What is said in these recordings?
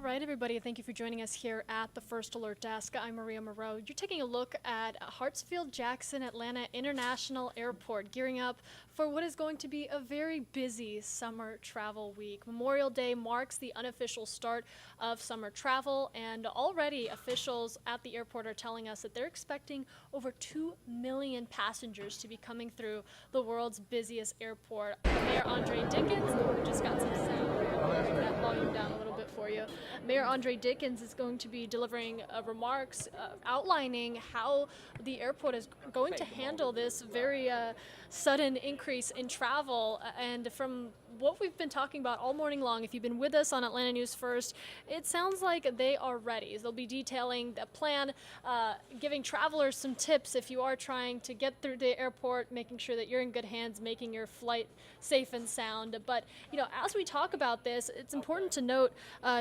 right, everybody, thank you for joining us here at the First Alert Desk. I'm Maria Moreau. You're taking a look at Hartsfield-Jackson Atlanta International Airport, gearing up for what is going to be a very busy summer travel week. Memorial Day marks the unofficial start of summer travel, and already officials at the airport are telling us that they're expecting over 2 million passengers to be coming through the world's busiest airport. Mayor Andre Dickens, we just got some sound. Bring that volume down a little bit for you. Mayor Andre Dickens is going to be delivering remarks outlining how the airport is going to handle this very sudden increase in travel. And from what we've been talking about all morning long, if you've been with us on Atlanta News First, it sounds like they are ready. They'll be detailing the plan, giving travelers some tips if you are trying to get through the airport, making sure that you're in good hands, making your flight safe and sound. But, you know, as we talk about this, it's important to note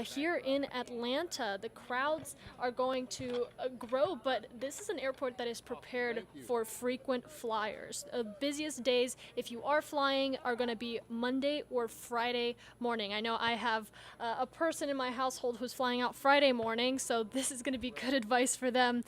here in Atlanta, the crowds are going to grow, but this is an airport that is prepared for frequent flyers. The busiest days, if you are flying, are going to be Monday or Friday morning. I know I have a person in my household who's flying out Friday morning, so this is going to be good advice for them.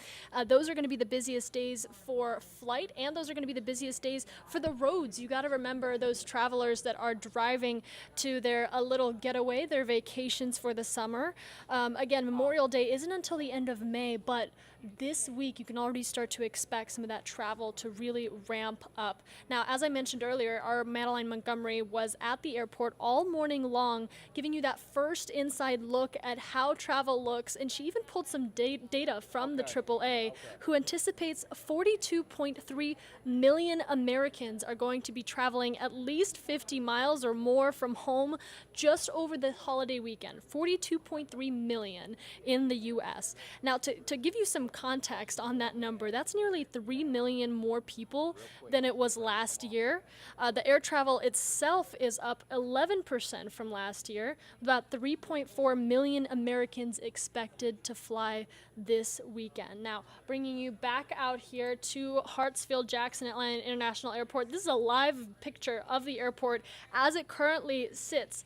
Those are going to be the busiest days for flight, and those are going to be the busiest days for the roads. You got to remember those travelers that are driving to their little getaway, their vacations for the summer. Again, Memorial Day isn't until the end of May, but this week you can already start to expect some of that travel to really ramp up. Now, as I mentioned earlier, our Madeline Montgomery was at the airport all morning long, giving you that first inside look at how travel looks, and she even pulled some data from the AAA, who anticipates 42.3 million Americans are going to be traveling at least 50 miles or more from home just over the holiday weekend. 42.3 million in the U.S. Now, to give you some context on that number, that's nearly 3 million more people than it was last year. The air travel itself is up 11% from last year. About 3.4 million Americans expected to fly this weekend. Now, bringing you back out here to Hartsfield-Jackson Atlanta International Airport. This is a live picture of the airport as it currently sits.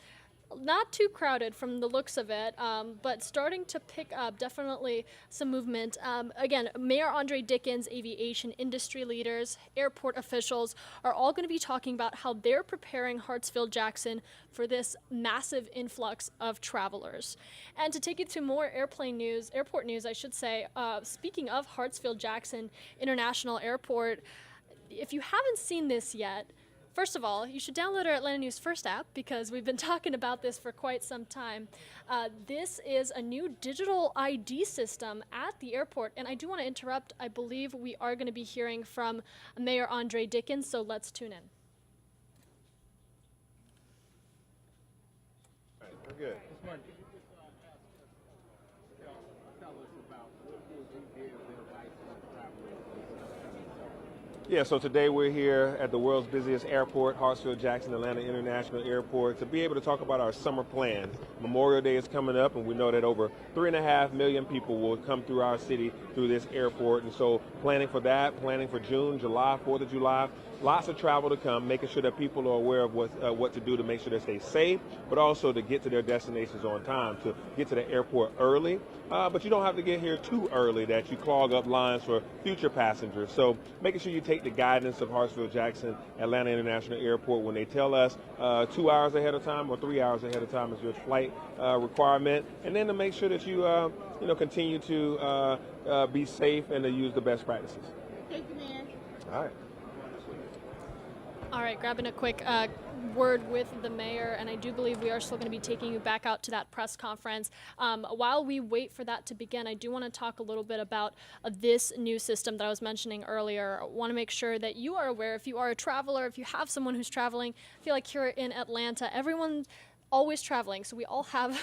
Not too crowded from the looks of it, but starting to pick up, definitely some movement. Again, Mayor Andre Dickens, aviation industry leaders, airport officials are all going to be talking about how they're preparing Hartsfield-Jackson for this massive influx of travelers. And to take you to more airport news, I should say, speaking of Hartsfield-Jackson International Airport, if you haven't seen this yet, first of all, you should download our Atlanta News First app because we've been talking about this for quite some time. This is a new digital ID system at the airport, and I do want to interrupt. I believe we are going to be hearing from Mayor Andre Dickens, so let's tune in. All right, we're good. Yeah, so today we're here at the world's busiest airport, Hartsfield-Jackson Atlanta International Airport, to be able to talk about our summer plans. Memorial Day is coming up, and we know that over 3.5 million people will come through our city through this airport. And so planning for that, planning for June, July, 4th of July, lots of travel to come, making sure that people are aware of what to do to make sure they stay safe, but also to get to their destinations on time, to get to the airport early. But you don't have to get here too early that you clog up lines for future passengers. So making sure you take the guidance of Hartsfield-Jackson Atlanta International Airport when they tell us 2 hours ahead of time or 3 hours ahead of time is your flight requirement, and then to make sure that you continue to be safe and to use the best practices. Thank you, Mayor. All right. All right, grabbing a quick word with the mayor, and I do believe we are still going to be taking you back out to that press conference. While we wait for that to begin, I do want to talk a little bit about this new system that I was mentioning earlier. I want to make sure that you are aware, if you are a traveler, if you have someone who's traveling, I feel like here in Atlanta, everyone's always traveling, so we all have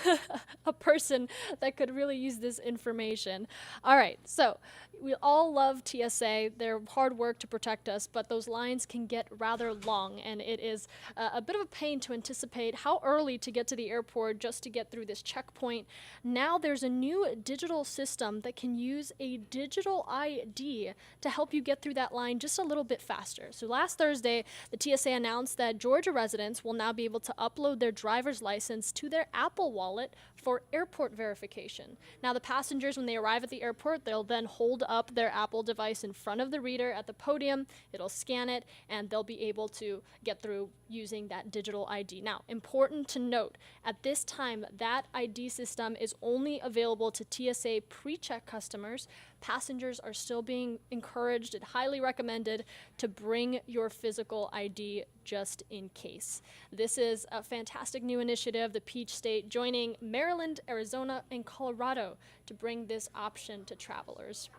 a person that could really use this information. All right, so we all love TSA. They're hard work to protect us, but those lines can get rather long, and it is a bit of a pain to anticipate how early to get to the airport just to get through this checkpoint. Now there's a new digital system that can use a digital ID to help you get through that line just a little bit faster. So last Thursday, the TSA announced that Georgia residents will now be able to upload their driver's driver's license to their Apple Wallet for airport verification. Now, the passengers, when they arrive at the airport, they'll then hold up their Apple device in front of the reader at the podium. It'll scan it, and they'll be able to get through using that digital ID. Now, important to note, at this time, that ID system is only available to TSA pre-check customers. Passengers are still being encouraged and highly recommended to bring your physical ID just in case. This is a fantastic new initiative, the Peach State joining Maryland, Arizona, and Colorado to bring this option to travelers.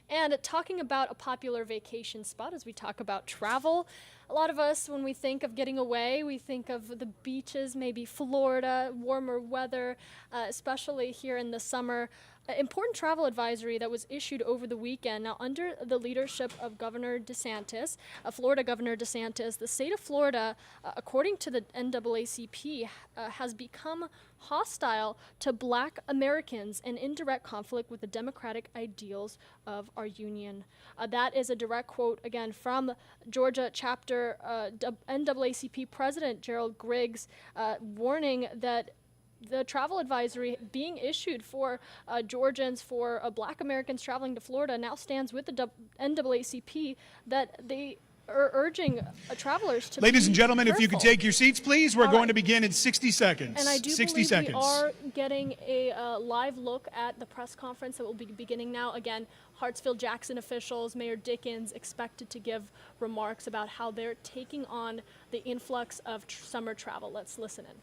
And talking about a popular vacation spot as we talk about travel, a lot of us, when we think of getting away, we think of the beaches, maybe Florida, warmer weather, especially here in the summer. Important travel advisory that was issued over the weekend. Now, under the leadership of Governor DeSantis, Florida Governor DeSantis, the state of Florida, according to the NAACP, has become hostile to Black Americans and in direct conflict with the democratic ideals of our union. That is a direct quote, again, from Georgia chapter NAACP President Gerald Griggs, warning that the travel advisory being issued for Georgians, for Black Americans traveling to Florida, now stands with the NAACP, that they are urging travelers to Ladies and gentlemen, careful. if you could take your seats, please. We're going to begin in 60 seconds. And I do 60 believe seconds. we are getting a live look at the press conference that will be beginning now. Again, Hartsfield-Jackson officials, Mayor Dickens, expected to give remarks about how they're taking on the influx of summer travel. Let's listen in.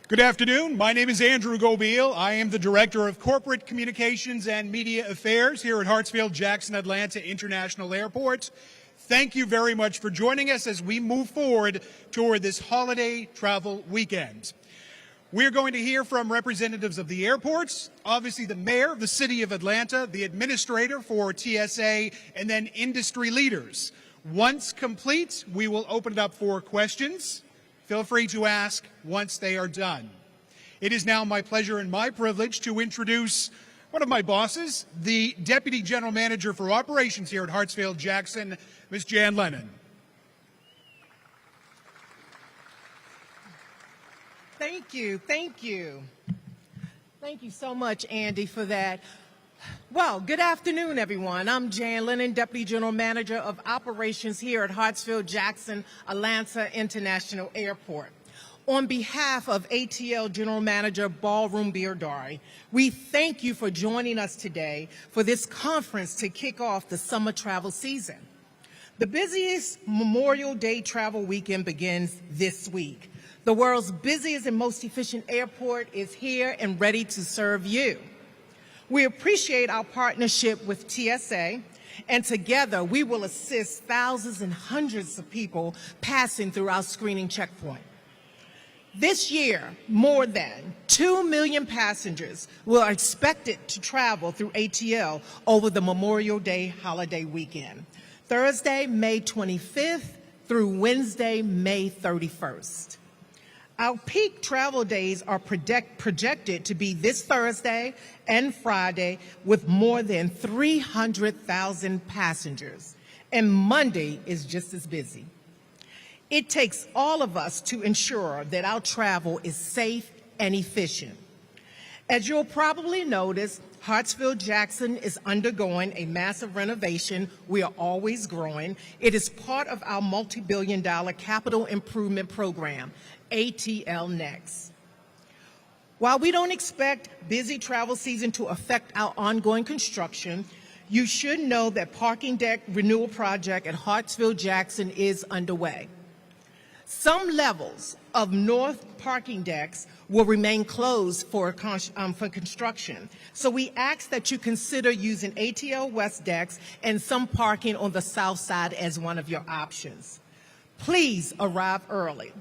Good afternoon. My name is Andrew Gobeil. I am the Director of Corporate Communications and Media Affairs here at Hartsfield-Jackson Atlanta International Airport. Thank you very much for joining us as we move forward toward this holiday travel weekend. We're going to hear from representatives of the airports, obviously the mayor of the city of Atlanta, the administrator for TSA, and then industry leaders. Once complete, we will open it up for questions. Feel free to ask once they are done. It is now my pleasure and my privilege to introduce one of my bosses, the Deputy General Manager for Operations here at Hartsfield-Jackson, Ms. Jan Lennon. Thank you. Thank you. Thank you so much, Andy, for that. Well, good afternoon, everyone. I'm Jan Lennon, Deputy General Manager of Operations here at Hartsfield-Jackson Atlanta International Airport. On behalf of ATL General Manager Ballroom Birdari, we thank you for joining us today for this conference to kick off the summer travel season. The busiest Memorial Day travel weekend begins this week. The world's busiest and most efficient airport is here and ready to serve you. We appreciate our partnership with TSA, and together we will assist thousands and hundreds of people passing through our screening checkpoint. This year, more than 2 million passengers are expected to travel through ATL over the Memorial Day holiday weekend, Thursday, May 25th through Wednesday, May 31st. Our peak travel days are projected to be this Thursday and Friday with more than 300,000 passengers, and Monday is just as busy. It takes all of us to ensure that our travel is safe and efficient. As you'll probably notice, Hartsfield-Jackson is undergoing a massive renovation. We are always growing. It is part of our multi-billion-dollar capital improvement program, ATL Next. While we don't expect busy travel season to affect our ongoing construction, you should know that parking deck renewal project at Hartsfield-Jackson is underway. Some levels of north parking decks will remain closed for construction. So we ask that you consider using ATL West decks and some parking on the south side as one of your options. Please arrive early.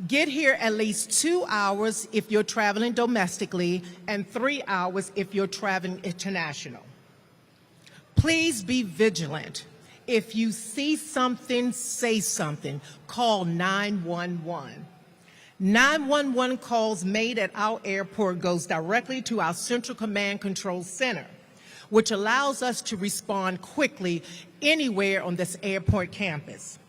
Get here at least 2 hours if you're traveling domestically and 3 hours if you're traveling international. Please be vigilant. If you see something, say something. Call 911. 911 calls made at our airport goes directly to our Central Command Control Center, which allows us to respond quickly anywhere on this airport campus.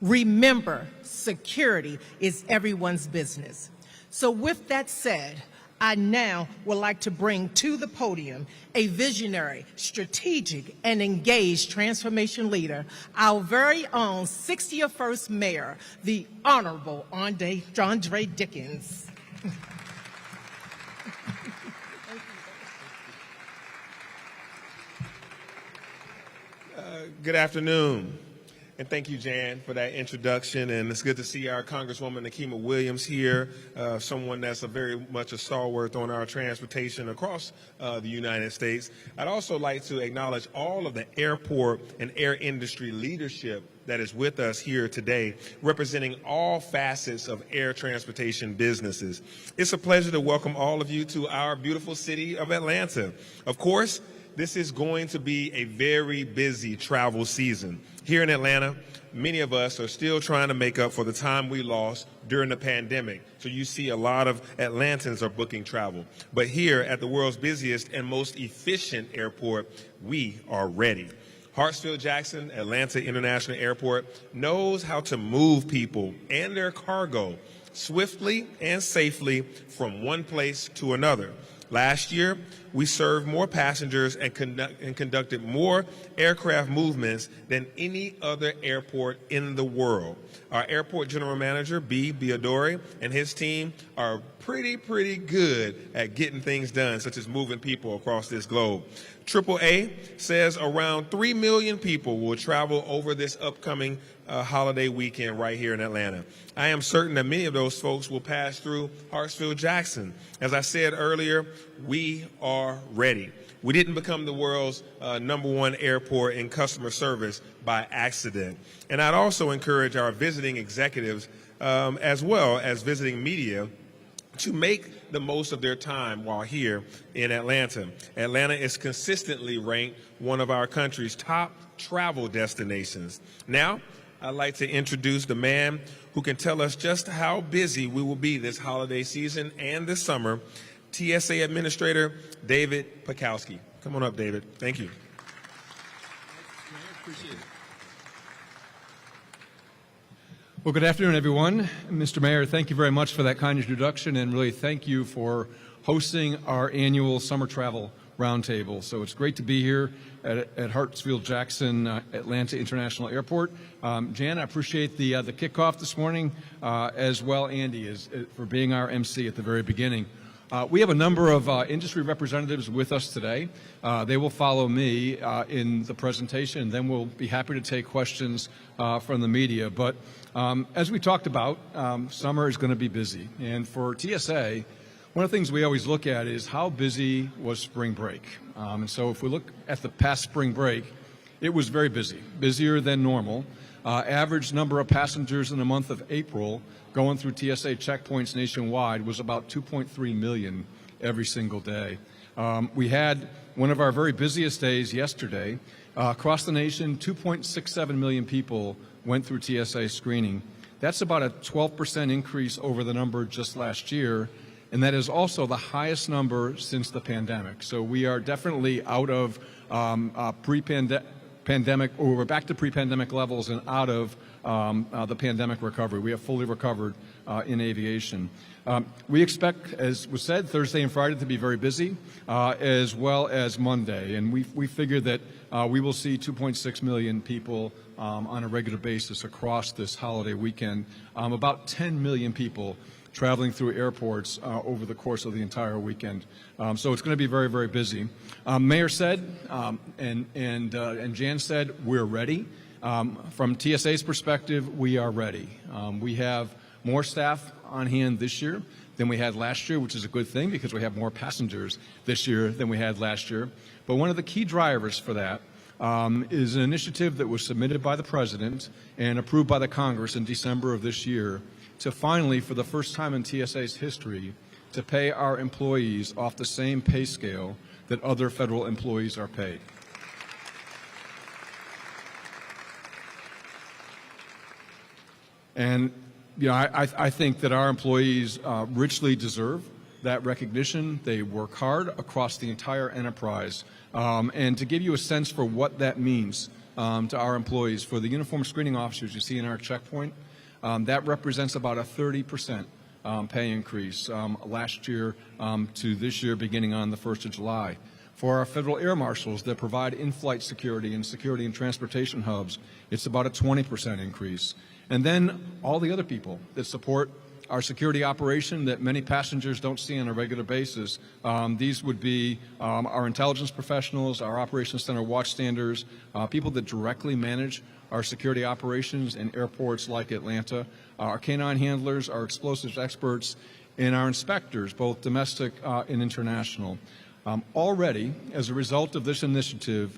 Remember, security is everyone's business. So with that said, I now would like to bring to the podium a visionary, strategic, and engaged transformation leader, our very own 61st Mayor, the Honorable Andre Dickens. Good afternoon. And thank you, Jan, for that introduction. And it's good to see our Congresswoman Nakima Williams here, someone that's very much a stalwart on our transportation across the United States. I'd also like to acknowledge all of the airport and air industry leadership that is with us here today, representing all facets of air transportation businesses. It's a pleasure to welcome all of you to our beautiful city of Atlanta. Of course, this is going to be a very busy travel season. Here in Atlanta, many of us are still trying to make up for the time we lost during the pandemic. So you see a lot of Atlantans are booking travel. But here at the world's busiest and most efficient airport, we are ready. Hartsfield-Jackson Atlanta International Airport knows how to move people and their cargo swiftly and safely from one place to another. Last year, we served more passengers and conducted more aircraft movements than any other airport in the world. Our airport general manager, B. Biodori, and his team are pretty good at getting things done, such as moving people across this globe. AAA says around 3 million people will travel over this upcoming holiday weekend right here in Atlanta. I am certain that many of those folks will pass through Hartsfield-Jackson. As I said earlier, we are ready. We didn't become the world's #1 airport in customer service by accident. And I'd also encourage our visiting executives as well as visiting media to make the most of their time while here in Atlanta. Atlanta is consistently ranked one of our country's top travel destinations. Now, I'd like to introduce the man who can tell us just how busy we will be this holiday season and this summer, TSA Administrator David Pakowski. Come on up, David. Thank you. Appreciate it. Well, good afternoon, everyone. Mr. Mayor, thank you very much for that kind introduction, and really thank you for hosting our annual summer travel roundtable. So it's great to be here at Hartsfield-Jackson Atlanta International Airport. Jan, I appreciate the kickoff this morning, as well, Andy, for being our MC at the very beginning. We have a number of industry representatives with us today. They will follow me in the presentation, and then we'll be happy to take questions from the media. But as we talked about, summer is going to be busy. And for TSA, one of the things we always look at is how busy was spring break. And so if we look at the past spring break, it was very busy, busier than normal. Average number of passengers in the month of April going through TSA checkpoints nationwide was about 2.3 million every single day. We had one of our very busiest days yesterday. Across the nation, 2.67 million people went through TSA screening. That's about a 12% increase over the number just last year, and that is also the highest number since the pandemic. So we are definitely out of pre-pandemic, or we're back to pre-pandemic levels and out of the pandemic recovery. We have fully recovered in aviation. We expect, as was said, Thursday and Friday to be very busy, as well as Monday. And we figure that we will see 2.6 million people on a regular basis across this holiday weekend, about 10 million people traveling through airports over the course of the entire weekend. So it's going to be very, very busy. Mayor said, and Jan said, we're ready. From TSA's perspective, we are ready. We have more staff on hand this year than we had last year, which is a good thing because we have more passengers this year than we had last year. But one of the key drivers for that is an initiative that was submitted by the President and approved by the Congress in December of this year to finally, for the first time in TSA's history, to pay our employees off the same pay scale that other federal employees are paid. And I think that our employees richly deserve that recognition. They work hard across the entire enterprise. And to give you a sense for what that means to our employees, for the uniform screening officers you see in our checkpoint, that represents about a 30% pay increase last year to this year beginning on the 1st of July. For our federal air marshals that provide in-flight security and security in transportation hubs, it's about a 20% increase. And then all the other people that support our security operation that many passengers don't see on a regular basis. These would be our intelligence professionals, our operations center watchstanders, people that directly manage our security operations in airports like Atlanta, our canine handlers, our explosives experts, and our inspectors, both domestic and international. Already, as a result of this initiative,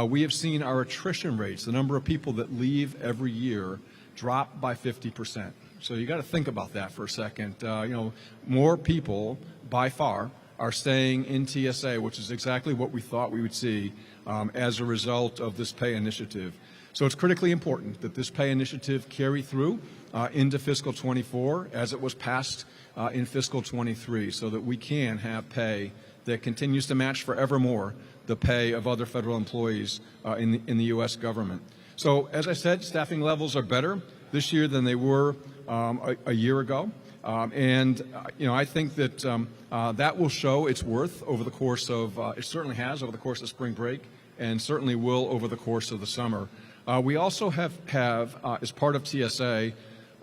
we have seen our attrition rates, the number of people that leave every year, drop by 50%. So you got to think about that for a second. More people, by far, are staying in TSA, which is exactly what we thought we would see as a result of this pay initiative. So it's critically important that this pay initiative carry through into fiscal 24 as it was passed in fiscal 23, so that we can have pay that continues to match forevermore the pay of other federal employees in the U.S. government. So as I said, staffing levels are better this year than they were a year ago. I think that that will show its worth over the course of, it certainly has over the course of spring break and certainly will over the course of the summer. We also have as part of TSA,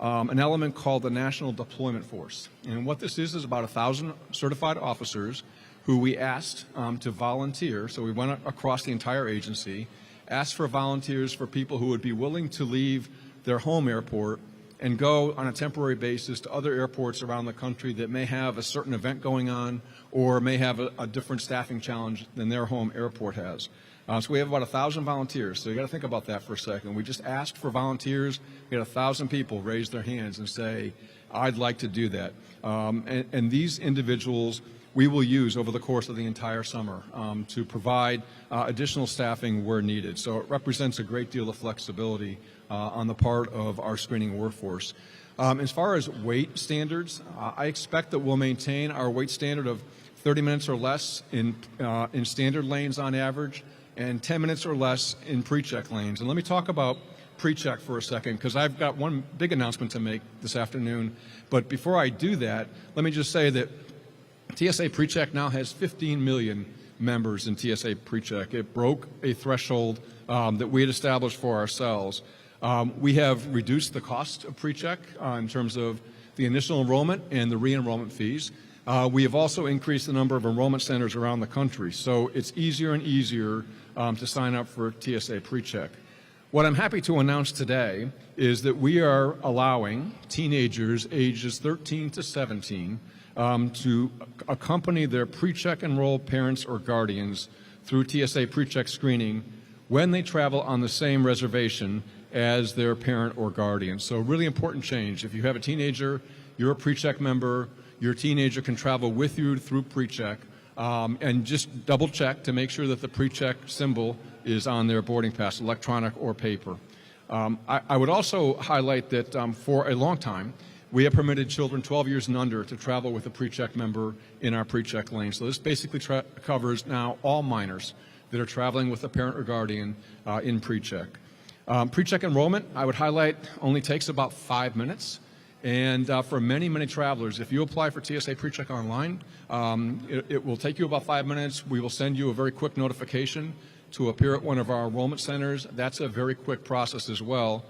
an element called the National Deployment Force. And what this is about 1,000 certified officers who we asked to volunteer. So we went across the entire agency, asked for volunteers for people who would be willing to leave their home airport and go on a temporary basis to other airports around the country that may have a certain event going on or may have a different staffing challenge than their home airport has. So we have about 1,000 volunteers. So you got to think about that for a second. We just asked for volunteers. We had 1,000 people raise their hands and say, I'd like to do that. And these individuals we will use over the course of the entire summer to provide additional staffing where needed. So it represents a great deal of flexibility on the part of our screening workforce. As far as weight standards, I expect that we'll maintain our weight standard of 30 minutes or less in standard lanes on average and 10 minutes or less in pre-check lanes. And let me talk about pre-check for a second because I've got one big announcement to make this afternoon. But before I do that, let me just say that TSA PreCheck now has 15 million members in TSA PreCheck. It broke a threshold that we had established for ourselves. We have reduced the cost of PreCheck in terms of the initial enrollment and the re-enrollment fees. We have also increased the number of enrollment centers around the country, so it's easier and easier to sign up for TSA PreCheck. What I'm happy to announce today is that we are allowing teenagers ages 13 to 17 to accompany their pre-check enrolled parents or guardians through TSA pre-check screening when they travel on the same reservation as their parent or guardian. So really important change. If you have a teenager, you're a pre-check member, your teenager can travel with you through pre-check and just double check to make sure that the pre-check symbol is on their boarding pass, electronic or paper. I would also highlight that for a long time, we have permitted children 12 years and under to travel with a pre-check member in our pre-check lane. So this basically covers now all minors that are traveling with a parent or guardian in pre-check. Pre-check enrollment, I would highlight, only takes about 5 minutes. And for many, many travelers, if you apply for TSA PreCheck online, it will take you about 5 minutes. We will send you a very quick notification to appear at one of our enrollment centers. That's a very quick process as well.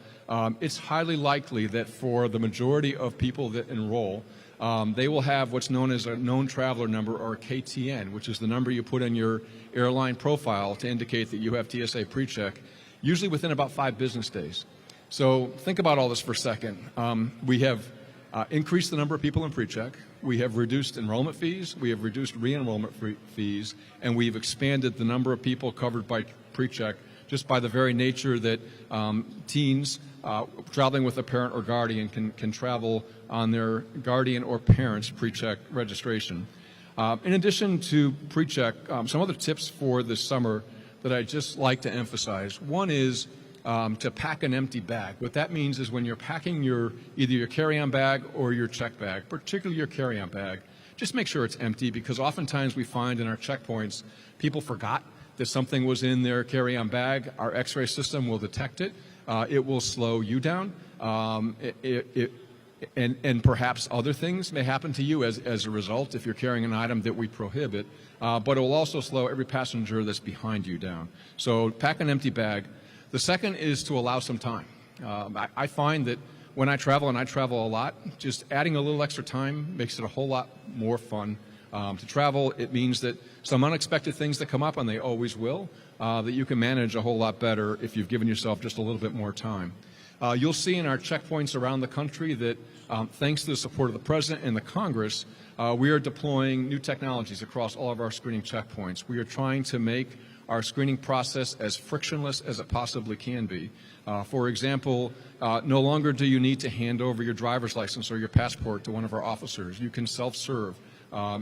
It's highly likely that for the majority of people that enroll, they will have what's known as a known traveler number, or a KTN, which is the number you put in your airline profile to indicate that you have TSA PreCheck. usually within about 5 business days. So think about all this for a second. We have increased the number of people in pre-check. We have reduced enrollment fees. We have reduced re-enrollment fees. And we've expanded the number of people covered by pre-check just by the very nature that teens traveling with a parent or guardian can travel on their guardian or parent's pre-check registration. In addition to pre-check, some other tips for this summer that I'd just like to emphasize. One is to pack an empty bag. What that means is when you're packing either your carry-on bag or your check bag, particularly your carry-on bag, just make sure it's empty, because oftentimes we find in our checkpoints people forgot that something was in their carry-on bag. Our X-ray system will detect it. It will slow you down. And perhaps other things may happen to you as a result if you're carrying an item that we prohibit, but it will also slow every passenger that's behind you down. So pack an empty bag. The second is to allow some time. I find that when I travel, and I travel a lot, just adding a little extra time makes it a whole lot more fun. To travel, it means that some unexpected things that come up, and they always will, that you can manage a whole lot better if you've given yourself just a little bit more time. You'll see in our checkpoints around the country that thanks to the support of the President and the Congress, we are deploying new technologies across all of our screening checkpoints. We are trying to make our screening process as frictionless as it possibly can be. For example, no longer do you need to hand over your driver's license or your passport to one of our officers. You can self-serve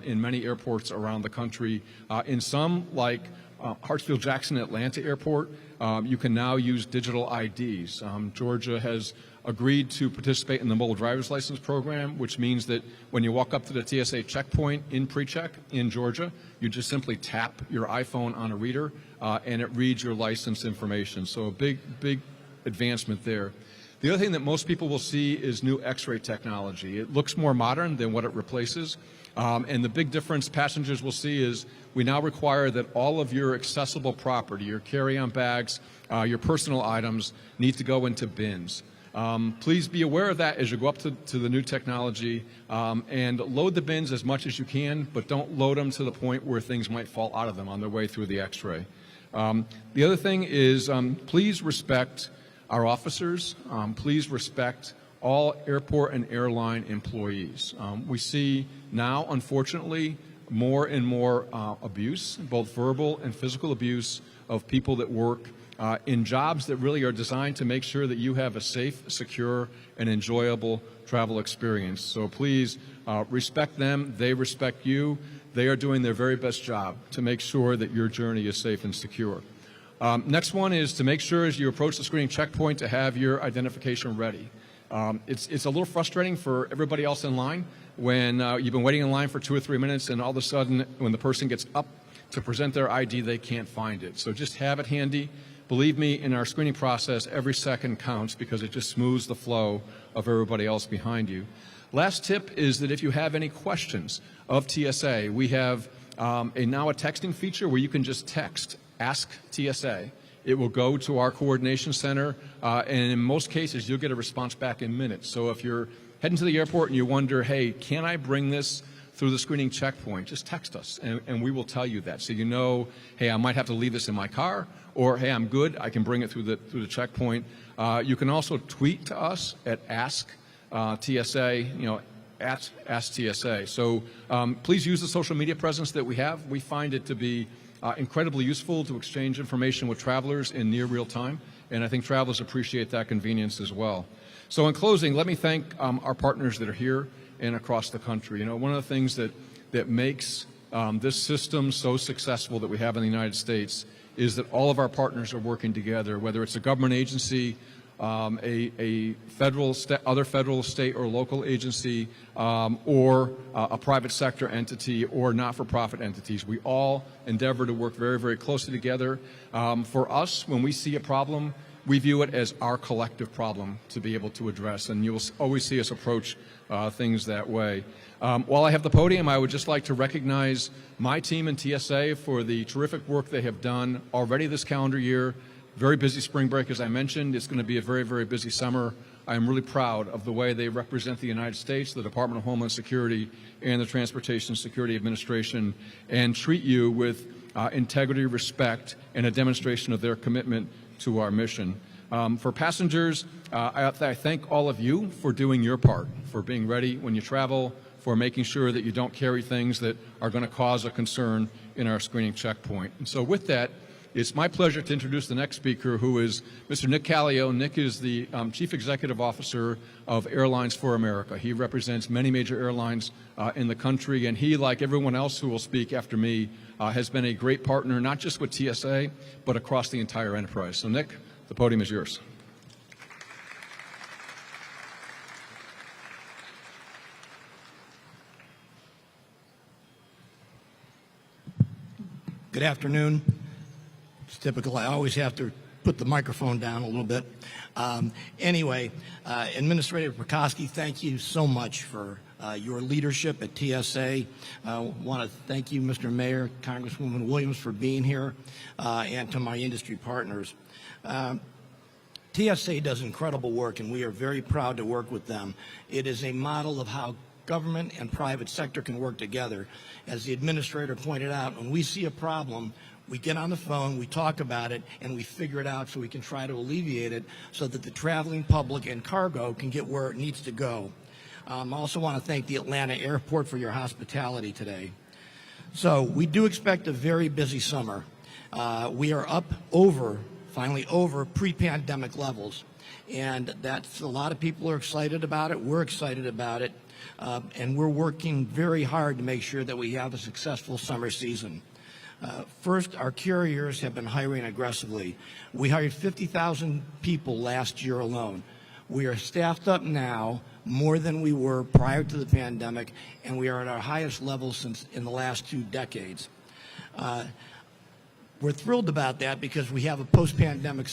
in many airports around the country. In some, like Hartsfield-Jackson Atlanta Airport, you can now use digital IDs. Georgia has agreed to participate in the mobile driver's license program, which means that when you walk up to the TSA checkpoint in pre-check in Georgia, you just simply tap your iPhone on a reader and it reads your license information. So a big advancement there. The other thing that most people will see is new X-ray technology. It looks more modern than what it replaces. And the big difference passengers will see is we now require that all of your accessible property, your carry-on bags, your personal items, need to go into bins. Please be aware of that as you go up to the new technology, and load the bins as much as you can, but don't load them to the point where things might fall out of them on their way through the X-ray. The other thing is please respect our officers. Please respect all airport and airline employees. We see now, unfortunately, more and more abuse, both verbal and physical abuse of people that work in jobs that really are designed to make sure that you have a safe, secure, and enjoyable travel experience. So please respect them. They respect you. They are doing their very best job to make sure that your journey is safe and secure. Next one is to make sure as you approach the screening checkpoint to have your identification ready. It's a little frustrating for everybody else in line when you've been waiting in line for 2 or 3 minutes and all of a sudden when the person gets up to present their ID, they can't find it. So just have it handy. Believe me, in our screening process, every second counts because it just smooths the flow of everybody else behind you. Last tip is that if you have any questions of TSA, we have now a texting feature where you can just text Ask TSA. It will go to our coordination center, and in most cases, you'll get a response back in minutes. So if you're heading to the airport and you wonder, hey, can I bring this through the screening checkpoint, just text us, and we will tell you that. So you know, hey, I might have to leave this in my car, or hey, I'm good, I can bring it through the checkpoint. You can also tweet to us at Ask TSA, at Ask TSA. So please use the social media presence that we have. We find it to be incredibly useful to exchange information with travelers in near real time, and I think travelers appreciate that convenience as well. So in closing, let me thank our partners that are here and across the country. One of the things that makes this system so successful that we have in the United States is that all of our partners are working together, whether it's a government agency, a other federal, state, or local agency, or a private sector entity, or not-for-profit entities. We all endeavor to work very, very closely together. For us, when we see a problem, we view it as our collective problem to be able to address, and you'll always see us approach things that way. While I have the podium, I would just like to recognize my team in TSA for the terrific work they have done already this calendar year. Very busy spring break, as I mentioned. It's going to be a very, very busy summer. I am really proud of the way they represent the United States, the Department of Homeland Security, and the Transportation Security Administration, and treat you with integrity, respect, and a demonstration of their commitment to our mission. For passengers, I thank all of you for doing your part, for being ready when you travel, for making sure that you don't carry things that are going to cause a concern in our screening checkpoint. And so with that, it's my pleasure to introduce the next speaker, who is Mr. Nick Callio. Nick is the Chief Executive Officer of Airlines for America. He represents many major airlines in the country, and he, like everyone else who will speak after me, has been a great partner, not just with TSA, but across the entire enterprise. So Nick, the podium is yours. Good afternoon. It's typical. I always have to put the microphone down a little bit. Anyway, Administrator Prokosky, thank you so much for your leadership at TSA. I want to thank you, Mr. Mayor, Congresswoman Williams, for being here, and to my industry partners. TSA does incredible work, and we are very proud to work with them. It is a model of how government and private sector can work together. As the administrator pointed out, when we see a problem, we get on the phone, we talk about it, and we figure it out so we can try to alleviate it so that the traveling public and cargo can get where it needs to go. I also want to thank the Atlanta Airport for your hospitality today. So we do expect a very busy summer. We are finally over pre-pandemic levels, and that's a lot of people are excited about it. We're excited about it, and we're working very hard to make sure that we have a successful summer season. First, our carriers have been hiring aggressively. We hired 50,000 people last year alone. We are staffed up now more than we were prior to the pandemic, and we are at our highest level since in the last 2 decades. We're thrilled about that because we have a post-pandemic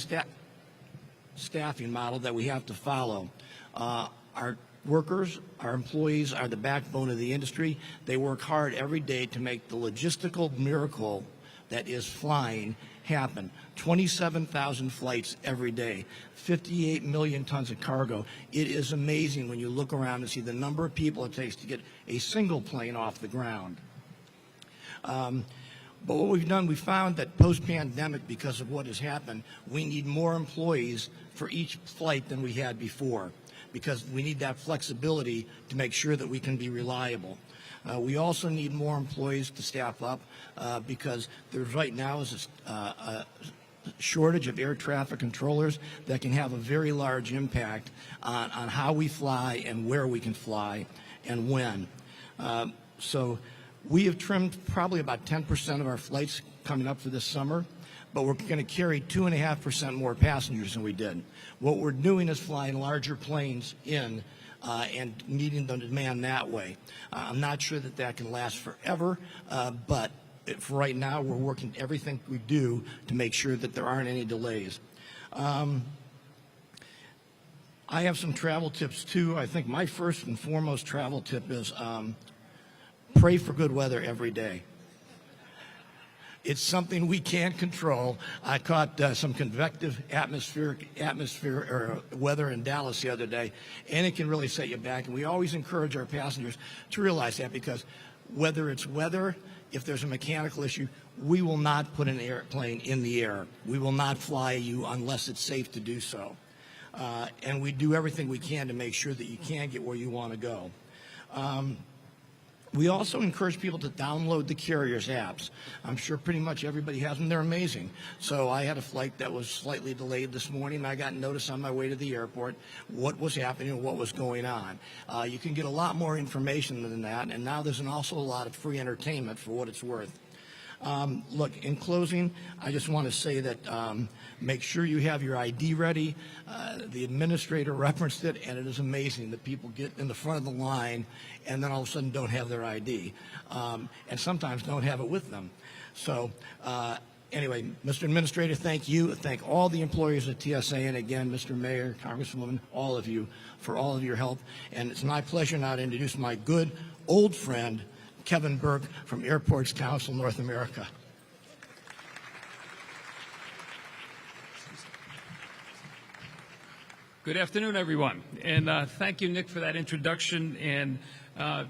staffing model that we have to follow. Our workers, our employees are the backbone of the industry. They work hard every day to make the logistical miracle that is flying happen. 27,000 flights every day, 58 million tons of cargo. It is amazing when you look around and see the number of people it takes to get a single plane off the ground. But what we've done, we found that post-pandemic, because of what has happened, we need more employees for each flight than we had before, because we need that flexibility to make sure that we can be reliable. We also need more employees to staff up because there right now is a shortage of air traffic controllers that can have a very large impact on how we fly and where we can fly and when. So we have trimmed probably about 10% of our flights coming up for this summer, but we're going to carry 2.5% more passengers than we did. What we're doing is flying larger planes in and meeting the demand that way. I'm not sure that that can last forever, but for right now, we're working everything we do to make sure that there aren't any delays. I have some travel tips too. I think my first and foremost travel tip is pray for good weather every day. It's something we can't control. I caught some convective atmosphere or weather in Dallas the other day, and it can really set you back. And we always encourage our passengers to realize that, because whether it's weather, if there's a mechanical issue, we will not put an airplane in the air. We will not fly you unless it's safe to do so. And we do everything we can to make sure that you can get where you want to go. We also encourage people to download the carrier's apps. I'm sure pretty much everybody has them. They're amazing. So I had a flight that was slightly delayed this morning. I got notice on my way to the airport what was happening and what was going on. You can get a lot more information than that, and now there's also a lot of free entertainment for what it's worth. Look, in closing, I just want to say that make sure you have your ID ready. The administrator referenced it, and it is amazing that people get in the front of the line and then all of a sudden don't have their ID, and sometimes don't have it with them. So anyway, Mr. Administrator, thank you. Thank all the employees at TSA, and again, Mr. Mayor, Congresswoman, all of you for all of your help. And it's my pleasure now to introduce my good old friend, Kevin Burke from Airports Council North America. Good afternoon, everyone. And thank you, Nick, for that introduction, and